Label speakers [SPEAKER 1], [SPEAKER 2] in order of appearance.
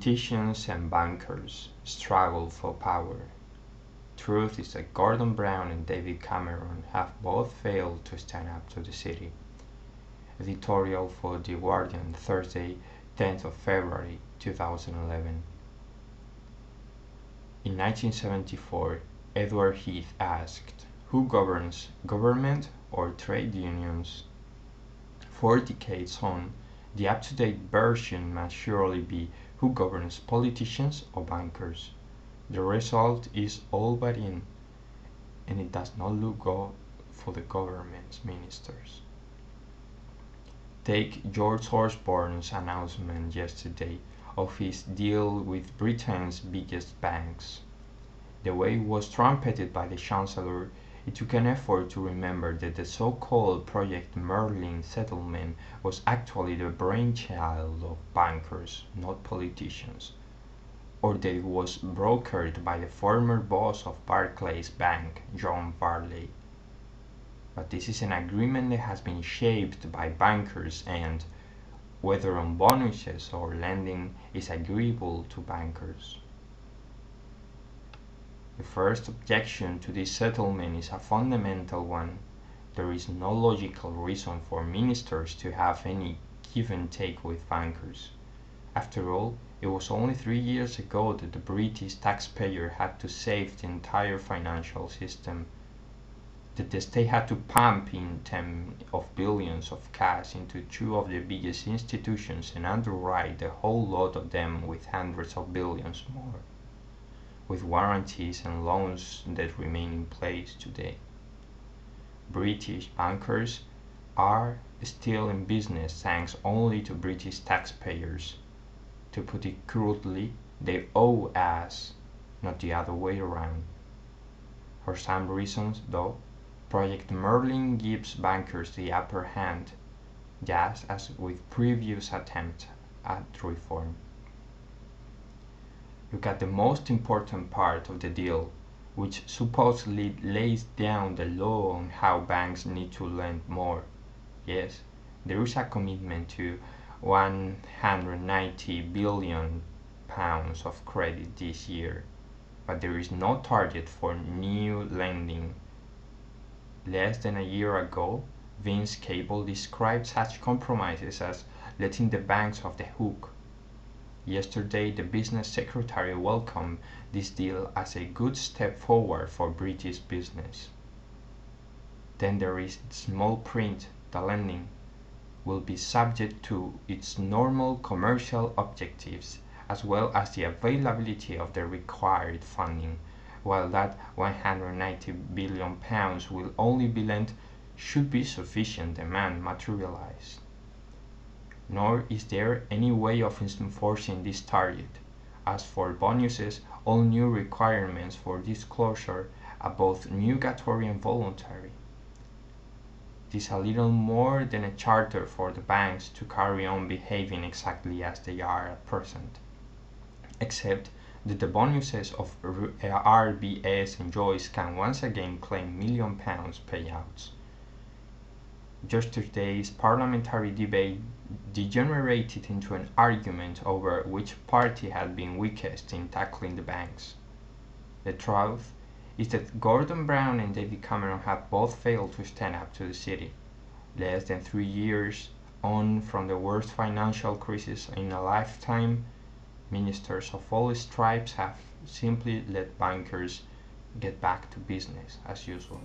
[SPEAKER 1] Politicians and bankers struggle for power. Truth is that Gordon Brown and David Cameron have both failed to stand up to the city. Editorial for The Guardian, Thursday, 10th of February 2011. In 1974, Edward Heath asked, "Who governs, government or trade unions?" 4 decades on, the up-to-date version must surely be who governs, politicians or bankers. The result is all but in, and it does not look good for the government's ministers. Take George Osborne's announcement yesterday of his deal with Britain's biggest banks. The way it was trumpeted by the Chancellor, it took an effort to remember that the so-called Project Merlin settlement was actually the brainchild of bankers, not politicians, or that it was brokered by the former boss of Barclays Bank, John Varley. But this is an agreement that has been shaped by bankers and, whether on bonuses or lending, is agreeable to bankers. The first objection to this settlement is a fundamental one. There is no logical reason for ministers to have any give and take with bankers. After all, it was only 3 years ago that the British taxpayer had to save the entire financial system, that the state had to pump in tens of billions of cash into 2 of the biggest institutions and underwrite the whole lot of them with hundreds of billions more, with warranties and loans that remain in place today. British bankers are still in business thanks only to British taxpayers. To put it crudely, they owe us, not the other way around. For some reasons, though, Project Merlin gives bankers the upper hand, just as with previous attempts at reform. Look at the most important part of the deal, which supposedly lays down the law on how banks need to lend more. Yes, there is a commitment to £190 billion of credit this year, but there is no target for new lending. Less than a year ago, Vince Cable described such compromises as letting the banks off the hook. Yesterday, the business secretary welcomed this deal as a good step forward for British business. Then there is small print: the lending will be subject to its normal commercial objectives, as well as the availability of the required funding, while that £190 billion will only be lent should be sufficient demand materialized. Nor is there any way of enforcing this target. As for bonuses, all new requirements for disclosure are both nugatory and voluntary. It is a little more than a charter for the banks to carry on behaving exactly as they are at present, except that the bonuses of RBS enjoys can once again claim £1 million payouts. Yesterday's parliamentary debate degenerated into an argument over which party had been weakest in tackling the banks. The truth is that Gordon Brown and David Cameron have both failed to stand up to the city. Less than 3 years on from the worst financial crisis in a lifetime, ministers of all stripes have simply let bankers get back to business as usual.